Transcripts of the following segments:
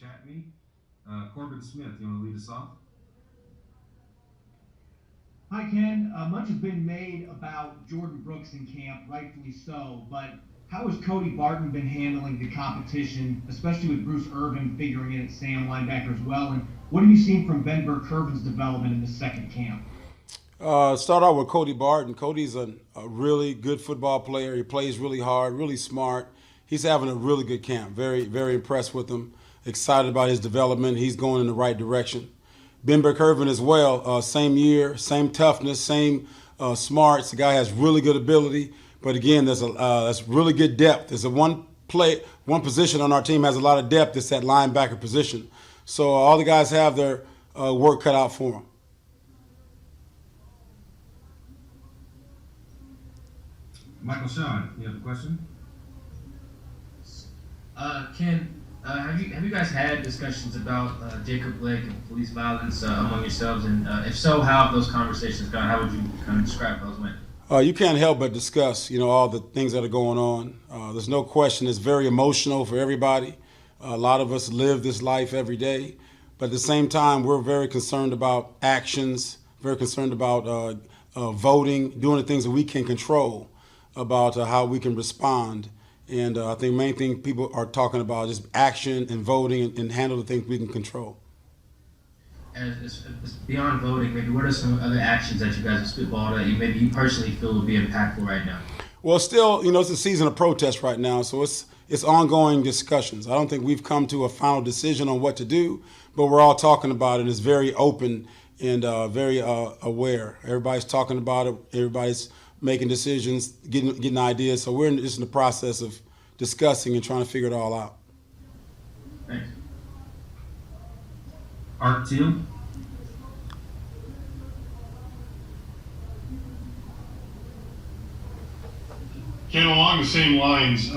chat meet. Corbin Smith, you want to lead us off? Hi, Ken. Much has been made about Jordan Brooks in camp, rightfully so, but how has Cody Barton been handling the competition, especially with Bruce Irvin figuring in at Sam linebacker as well? And what have you seen from Ben Burke-Irvin's development in the second camp? Start out with Cody Barton. Cody's a really good football player. He plays really hard, really smart. He's having a really good camp. Very, very impressed with him. Excited about his development. He's going in the right direction. Ben Burke-Irvin as well. Same year, same toughness, same smarts. The guy has really good ability. But again, that's really good depth. There's one position on our team has a lot of depth. It's that linebacker position. So all the guys have their work cut out for them. Michael Sean, you have a question? Ken, have you guys had discussions about Jacob Blake and police violence among yourselves? And if so, how have those conversations gone? How would you kind of describe those went? You can't help but discuss, all the things that are going on. There's no question it's very emotional for everybody. A lot of us live this life every day. But at the same time, we're very concerned about actions, very concerned about voting, doing the things that we can control, about how we can respond. And I think the main thing people are talking about is action and voting and handle the things we can control. As beyond voting, maybe what are some other actions that you guys have spitballed that maybe you personally feel would be impactful right now? Well, still, it's a season of protest right now, so it's ongoing discussions. I don't think we've come to a final decision on what to do, but we're all talking about it. It's very open and very aware. Everybody's talking about it. Everybody's making decisions, getting ideas. So we're just in the process of discussing and trying to figure it all out. Thanks. Art Teal? Ken, along the same lines,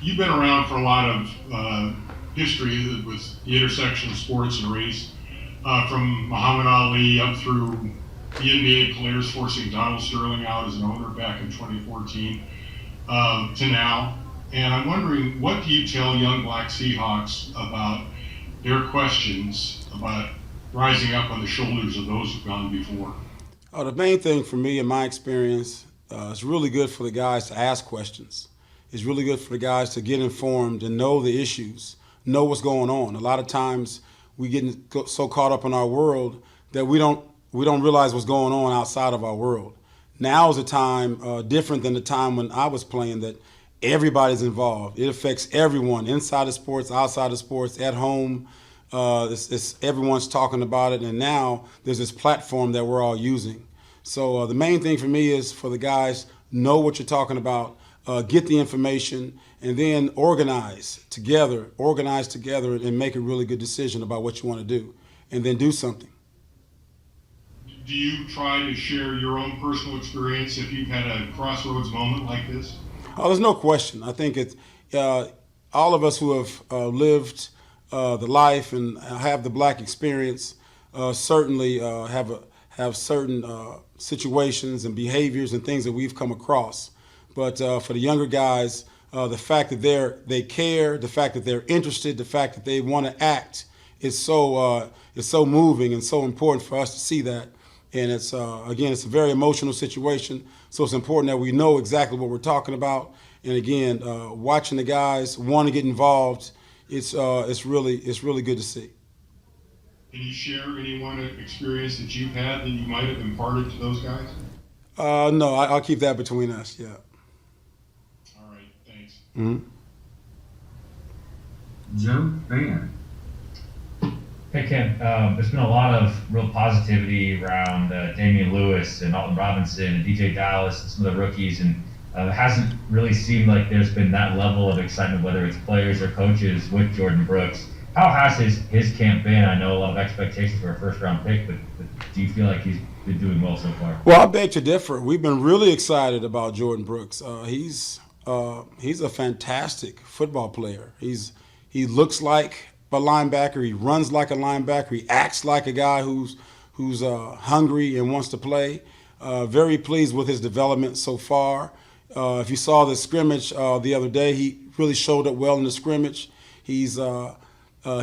you've been around for a lot of history with the intersection of sports and race, from Muhammad Ali up through the NBA players forcing Donald Sterling out as an owner back in 2014 to now. And I'm wondering, what do you tell young black Seahawks about their questions about rising up on the shoulders of those who've gone before? The main thing for me, in my experience, it's really good for the guys to ask questions. It's really good for the guys to get informed and know the issues, know what's going on. A lot of times we get so caught up in our world that we don't realize what's going on outside of our world. Now is a time different than the time when I was playing, that everybody's involved. It affects everyone, inside of sports, outside of sports, at home. Everyone's talking about it, and now there's this platform that we're all using. So the main thing for me is for the guys, know what you're talking about, get the information, and then organize together and make a really good decision about what you want to do, and then do something. Do you try to share your own personal experience if you've had a crossroads moment like this? Oh, there's no question. I think it's all of us who have lived the life and have the black experience certainly have certain situations and behaviors and things that we've come across. But for the younger guys, the fact that they care, the fact that they're interested, the fact that they want to act is so moving and so important for us to see that. And it's it's a very emotional situation, so it's important that we know exactly what we're talking about. And again, watching the guys want to get involved, it's really good to see. Can you share any one experience that you've had that you might have imparted to those guys? No, I'll keep that between us. Yeah. All right, thanks. Mm-hmm. Joe Van. Hey Ken, there's been a lot of real positivity around Damian Lewis and Alton Robinson and DJ Dallas and some of the rookies, and it hasn't really seemed like there's been that level of excitement, whether it's players or coaches, with Jordan Brooks. How has his camp been? I know a lot of expectations for a first-round pick, but do you feel like he's been doing well so far? Well, I beg to differ. We've been really excited about Jordan Brooks. He's a fantastic football player. He looks like a linebacker. He runs like a linebacker. He acts like a guy who's hungry and wants to play. Very pleased with his development so far. If you saw the scrimmage the other day, he really showed up well in the scrimmage. He's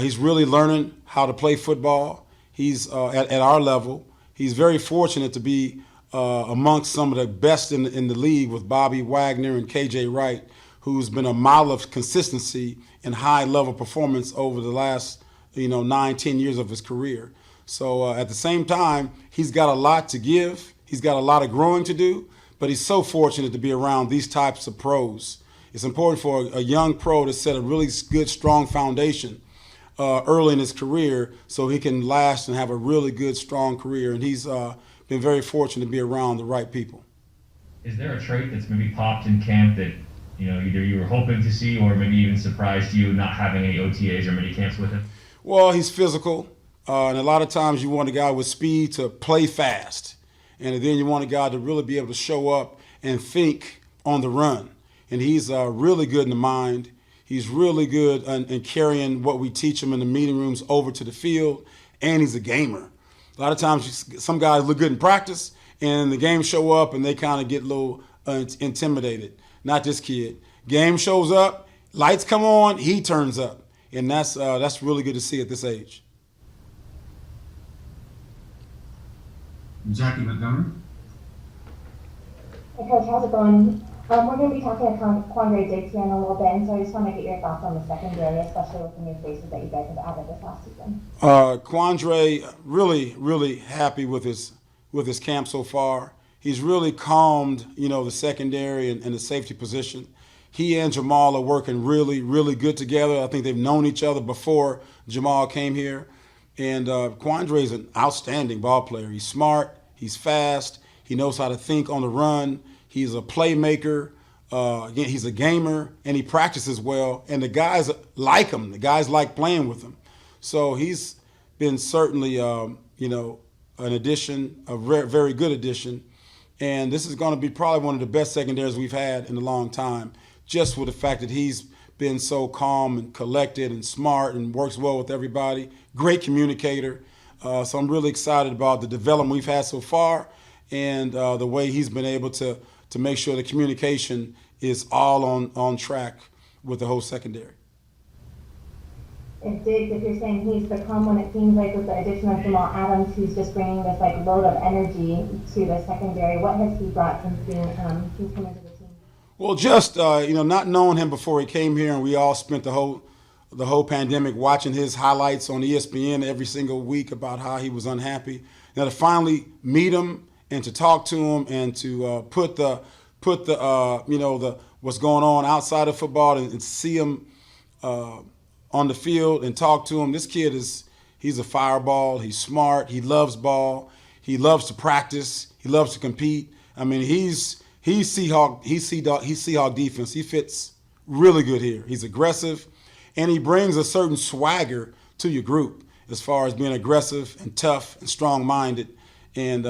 He's really learning how to play football. He's at our level. He's very fortunate to be amongst some of the best in the league with Bobby Wagner and KJ Wright, who's been a model of consistency and high-level performance over the last 9-10 years of his career. So at the same time, he's got a lot to give. He's got a lot of growing to do, but he's so fortunate to be around these types of pros. It's important for a young pro to set a really good, strong foundation early in his career so he can last and have a really good, strong career. And he's been very fortunate to be around the right people. Is there a trait that's maybe popped in camp that either you were hoping to see or maybe even surprised you not having any OTAs or mini camps with him? Well, he's physical, and a lot of times you want a guy with speed to play fast, and then you want a guy to really be able to show up and think on the run. And he's really good in the mind. He's really good in carrying what we teach him in the meeting rooms over to the field, and he's a gamer. A lot of times some guys look good in practice, and the game show up, and they kind of get a little intimidated. Not this kid. Game shows up, lights come on, he turns up. And that's really good to see at this age. Jackie Montgomery. Hey Coach, how's it going? We're going to be talking about Quandre Diggs here in a little bit, and so I just want to get your thoughts on the secondary, especially with the new faces that you guys have added this last season. Quandre, really, really happy with his camp so far. He's really calmed, the secondary and the safety position. He and Jamal are working really, really good together. I think they've known each other before Jamal came here. And Quandre is an outstanding ball player. He's smart, he's fast, he knows how to think on the run. He's a playmaker. Again, he's a gamer, and he practices well. And the guys like him. The guys like playing with him. So he's been certainly, an addition, a very, very good addition. And this is going to be probably one of the best secondaries we've had in a long time, just with the fact that he's been so calm and collected and smart and works well with everybody. Great communicator. So I'm really excited about the development we've had so far and the way he's been able to make sure the communication is all on track with the whole secondary. If you're saying he's become one, it seems like with the addition of Jamal Adams, who's just bringing this load of energy to the secondary, what has he brought since he's come into the team? Well, just not knowing him before he came here, and we all spent the whole pandemic watching his highlights on ESPN every single week about how he was unhappy. Now to finally meet him and to talk to him and to put the what's going on outside of football and see him on the field and talk to him. This kid he's a fireball. He's smart. He loves ball. He loves to practice. He loves to compete. I mean, he's Seahawk defense. He fits really good here. He's aggressive, and he brings a certain swagger to your group as far as being aggressive and tough and strong-minded. And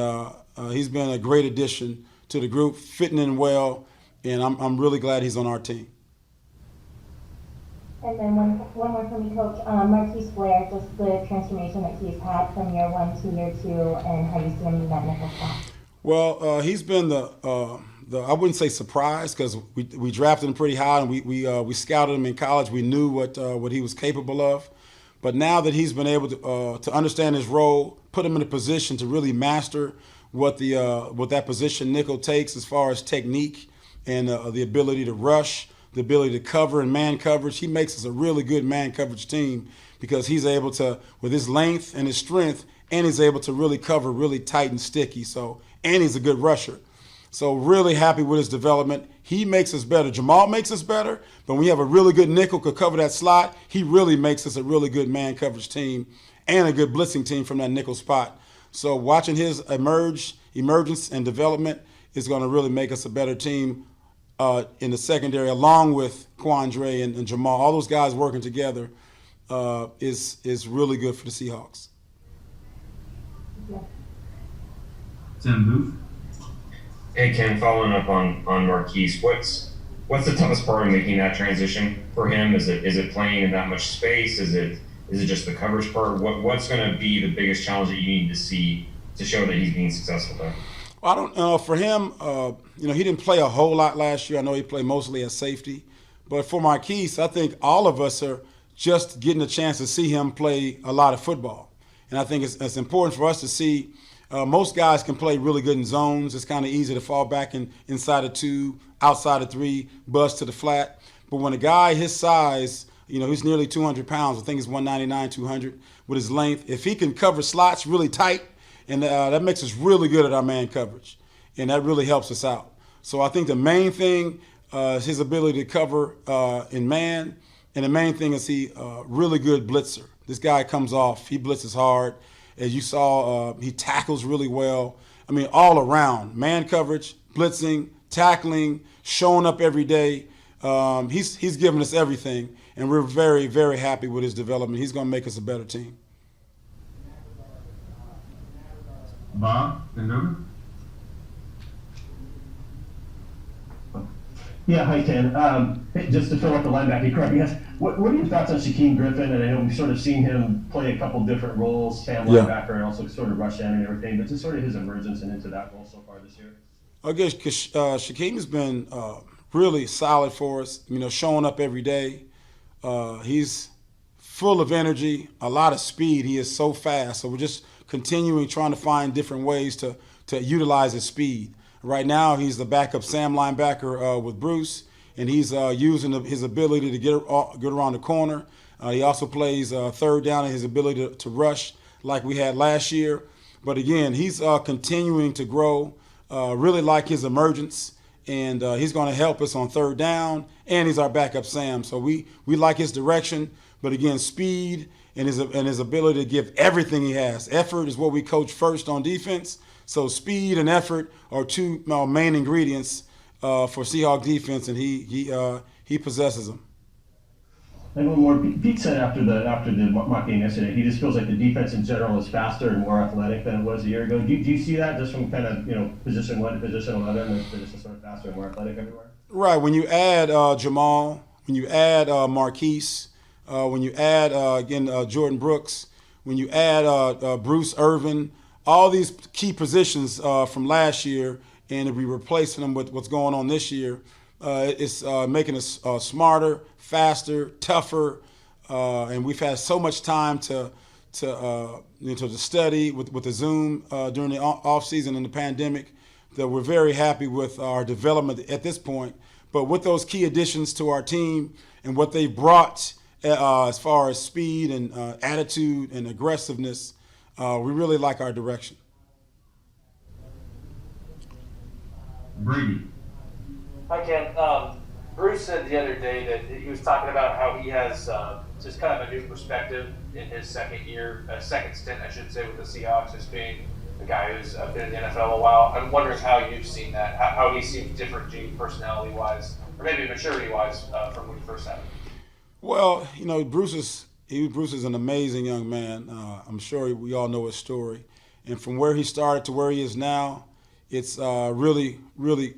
he's been a great addition to the group, fitting in well, and I'm really glad he's on our team. And then one more from me, Coach. Marquise Blair, just the transformation that he's had from year 1 to year 2, and how you see him in that nickel spot. Well, he's been the I wouldn't say surprise because we drafted him pretty high and we scouted him in college. We knew what he was capable of, but now that he's been able to understand his role, put him in a position to really master what that position nickel takes as far as technique and the ability to rush, the ability to cover and man coverage. He makes us a really good man coverage team because he's able to, with his length and his strength, and he's able to really cover really tight and sticky. So, and he's a good rusher. So really happy with his development. He makes us better. Jamal makes us better, but when you have a really good nickel could cover that slot, he really makes us a really good man coverage team and a good blitzing team from that nickel spot. So watching his emergence and development is going to really make us a better team in the secondary, along with Quandre and Jamal. All those guys working together is really good for the Seahawks. Yeah. Tim Booth. Hey Ken, following up on Marquise, what's the toughest part of making that transition for him? Is it playing in that much space? Is it just the coverage part? What's going to be the biggest challenge that you need to see to show that he's being successful there? Well, I don't know. For him, he didn't play a whole lot last year. I know he played mostly at safety. But for Marquise, I think all of us are just getting a chance to see him play a lot of football. And I think it's important for us to see. Most guys can play really good in zones. It's kind of easy to fall back inside of 2, outside of 3, bust to the flat. But when a guy his size, he's nearly 200 pounds. I think he's 199, 200 with his length. If he can cover slots really tight, and that makes us really good at our man coverage. And that really helps us out. So I think the main thing is his ability to cover in man. And the main thing is he really good blitzer. This guy comes off. He blitzes hard. As you saw, he tackles really well. I mean, all around. Man coverage, blitzing, tackling, showing up every day. He's given us everything, and we're very, very happy with his development. He's going to make us a better team. Bob, then over. Yeah, hi Ken. Just to fill up the linebacker correct, I guess. What are your thoughts on Shaquem Griffin? And I know we've sort of seen him play a couple different roles, Sam linebacker, and also sort of rush end and everything. But just sort of his emergence and into that role so far this year. I guess Shaquem has been really solid for us. Showing up every day. He's full of energy, a lot of speed. He is so fast. So we're just continuing trying to find different ways to utilize his speed. Right now, he's the backup Sam linebacker with Bruce, and he's using his ability to get around the corner. He also plays third down and his ability to rush like we had last year. But again, he's continuing to grow. Really like his emergence, and he's going to help us on third down, and he's our backup Sam. So we like his direction, but again, speed and his ability to give everything he has. Effort is what we coach first on defense. So speed and effort are two main ingredients for Seahawks defense, and he possesses them. And one more, Pete said after the mock game yesterday, he just feels like the defense in general is faster and more athletic than it was a year ago. Do you see that just from kind of position 1 to position 11, they're just sort of faster and more athletic everywhere? Right. When you add Jamal, when you add Marquise, when you add Jordan Brooks, when you add Bruce Irvin. All these key positions from last year, and if we replacing them with what's going on this year, it's making us smarter, faster, tougher, and we've had so much time to study with the Zoom during the off season and the pandemic that we're very happy with our development at this point. But with those key additions to our team and what they brought as far as speed and attitude and aggressiveness. We really like our direction. Brady. Hi, Ken. Bruce said the other day that he was talking about how he has just kind of a new perspective in his second stint, I should say, with the Seahawks, as being a guy who's been in the NFL a while. I'm wondering how you've seen that, how he seems different to you personality-wise, or maybe maturity-wise from when you first had him. Well, Bruce is an amazing young man. I'm sure we all know his story. And from where he started to where he is now, it's really, really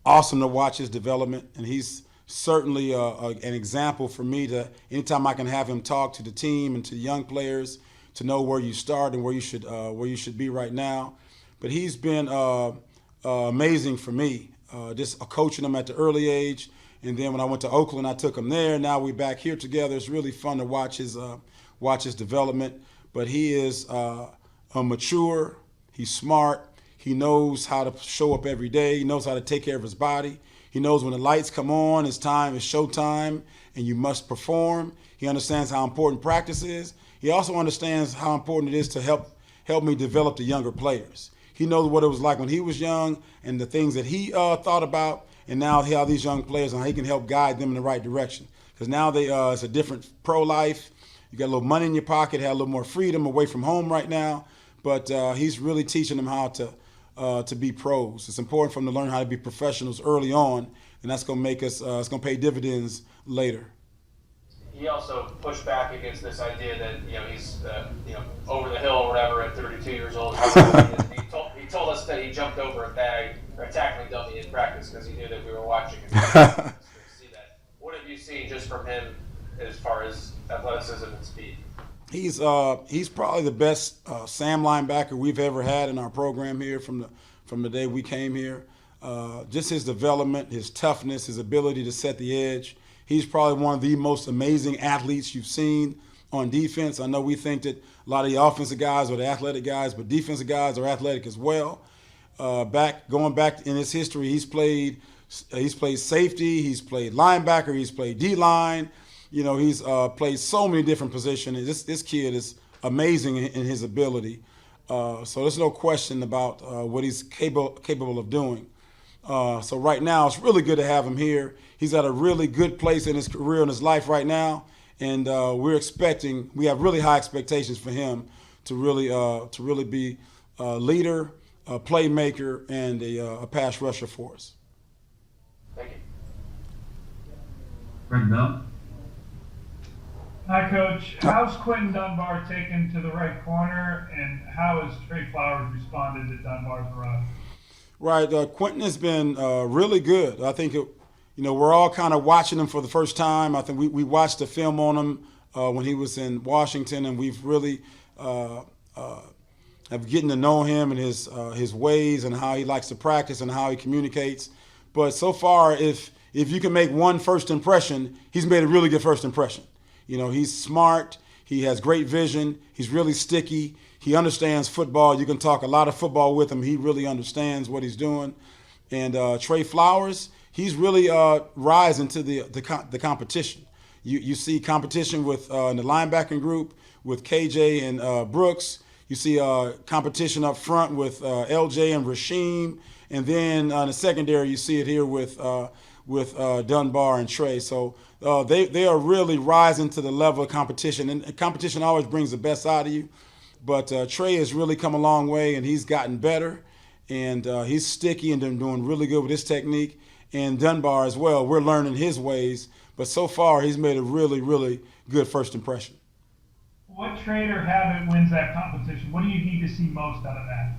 awesome to watch his development. And he's certainly an example for me to, anytime I can have him talk to the team and to the young players, to know where you start and where you should be right now. But he's been amazing for me, just coaching him at the early age. And then when I went to Oakland, I took him there. Now we're back here together. It's really fun to watch his development. But he is mature. He's smart. He knows how to show up every day. He knows how to take care of his body. He knows when the lights come on, it's showtime, and you must perform. He understands how important practice is. He also understands how important it is to help me develop the younger players. He knows what it was like when he was young and the things that he thought about. And now how these young players, and how he can help guide them in the right direction. Because now it's a different pro life. You got a little money in your pocket, have a little more freedom away from home right now. But he's really teaching them how to be pros. It's important for them to learn how to be professionals early on, and that's going to make us. It's going to pay dividends later. He also pushed back against this idea that he's over the hill or whatever at 32 years old. He told us that he jumped over a bag or a tackling dummy in practice because he knew that we were watching him. See that. What have you seen just from him as far as athleticism and speed? He's probably the best Sam linebacker we've ever had in our program here from the day we came here. Just his development, his toughness, his ability to set the edge. He's probably one of the most amazing athletes you've seen on defense. I know we think that a lot of the offensive guys are the athletic guys, but defensive guys are athletic as well. Going back in his history, he's played safety, he's played linebacker, he's played D-line. You know, he's played so many different positions. This kid is amazing in his ability. So there's no question about what he's capable of doing. So right now, it's really good to have him here. He's at a really good place in his career and his life right now, and we have really high expectations for him to really be a leader, a playmaker, and a pass rusher for us. Thank you. Greg Bell. Hi, Coach. How's Quentin Dunbar taken to the right corner, and how has Trey Flowers responded to Dunbar's run? Right. Quentin has been really good. I think, we're all kind of watching him for the first time. I think we watched the film on him when he was in Washington, and we've really have getting to know him and his ways and how he likes to practice and how he communicates. But so far, if you can make one first impression, he's made a really good first impression. He's smart. He has great vision. He's really sticky. He understands football. You can talk a lot of football with him. He really understands what he's doing. And Trey Flowers, he's really rising to the competition. You see competition with in the linebacking group with KJ and Brooks. You see competition up front with LJ and Rasheem. And then in the secondary, you see it here with Dunbar and Trey. So they are really rising to the level of competition. And competition always brings the best out of you. But Trey has really come a long way, and he's gotten better. And he's sticky and doing really good with his technique. And Dunbar as well. We're learning his ways. But so far, he's made a really, really good first impression. What trait or habit wins that competition? What do you need to see most out of that?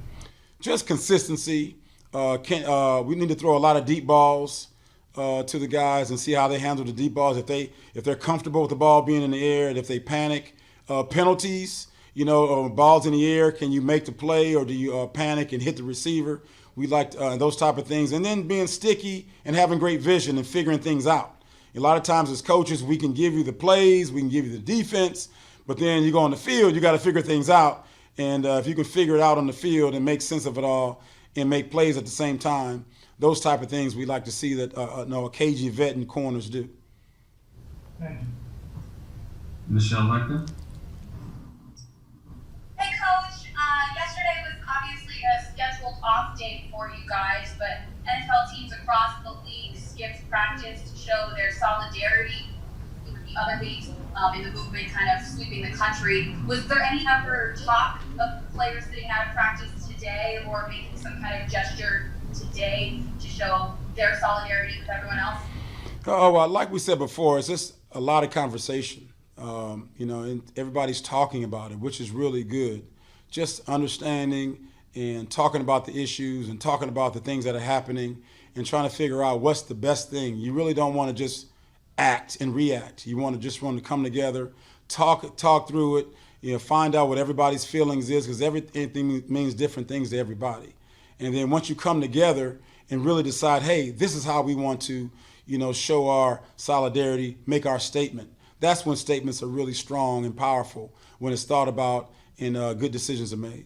Just consistency. We need to throw a lot of deep balls to the guys and see how they handle the deep balls. If they're comfortable with the ball being in the air, and if they panic, penalties. Balls in the air. Can you make the play, or do you panic and hit the receiver? We like those type of things, and then being sticky and having great vision and figuring things out. A lot of times as coaches, we can give you the plays, we can give you the defense, but then you go on the field, you got to figure things out. And if you can figure it out on the field and make sense of it all and make plays at the same time, those type of things we like to see that a cagey vet and corners do. Thank you. Michelle Lecter. Hey, Coach. Yesterday was obviously a scheduled off day for you guys, but NFL teams across the league skipped practice to show their solidarity with the other leagues in the movement kind of sweeping the country. Was there any ever talk of players sitting out of practice today or making some kind of gesture today to show their solidarity with everyone else? Oh, well, like we said before, it's just a lot of conversation. And everybody's talking about it, which is really good. Just understanding and talking about the issues and talking about the things that are happening and trying to figure out what's the best thing. You really don't want to just act and react. You want to come together, talk through it, find out what everybody's feelings is, because everything means different things to everybody. And then once you come together and really decide, hey, this is how we want to, show our solidarity, make our statement. That's when statements are really strong and powerful, when it's thought about and good decisions are made.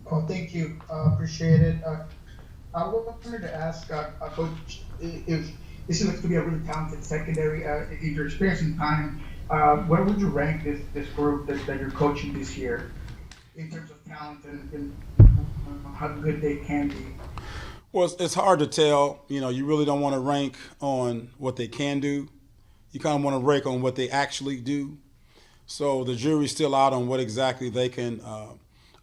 Oh, thank you. Appreciate it. I wanted to ask, Coach, if this looks to be a really talented secondary, in your experience in time, where would you rank this group that you're coaching this year in terms of talent and how good they can be? Well, it's hard to tell. You really don't want to rank on what they can do. You kind of want to rank on what they actually do. So the jury's still out on what exactly they can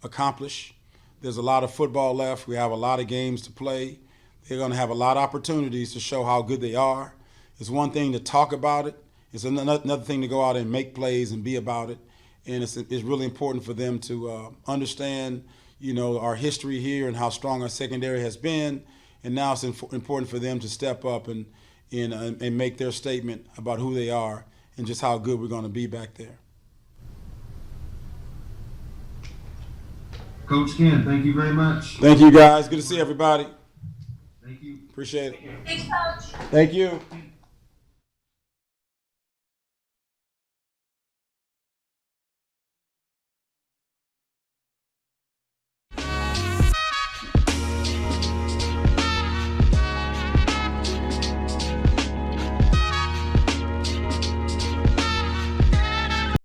accomplish. There's a lot of football left. We have a lot of games to play. They're going to have a lot of opportunities to show how good they are. It's one thing to talk about it. It's another thing to go out and make plays and be about it. And it's really important for them to understand, our history here and how strong our secondary has been. And now it's important for them to step up and make their statement about who they are and just how good we're going to be back there. Coach Ken, thank you very much. Thank you, guys. Good to see everybody. Thank you. Appreciate it. Thanks, Coach. Thank you.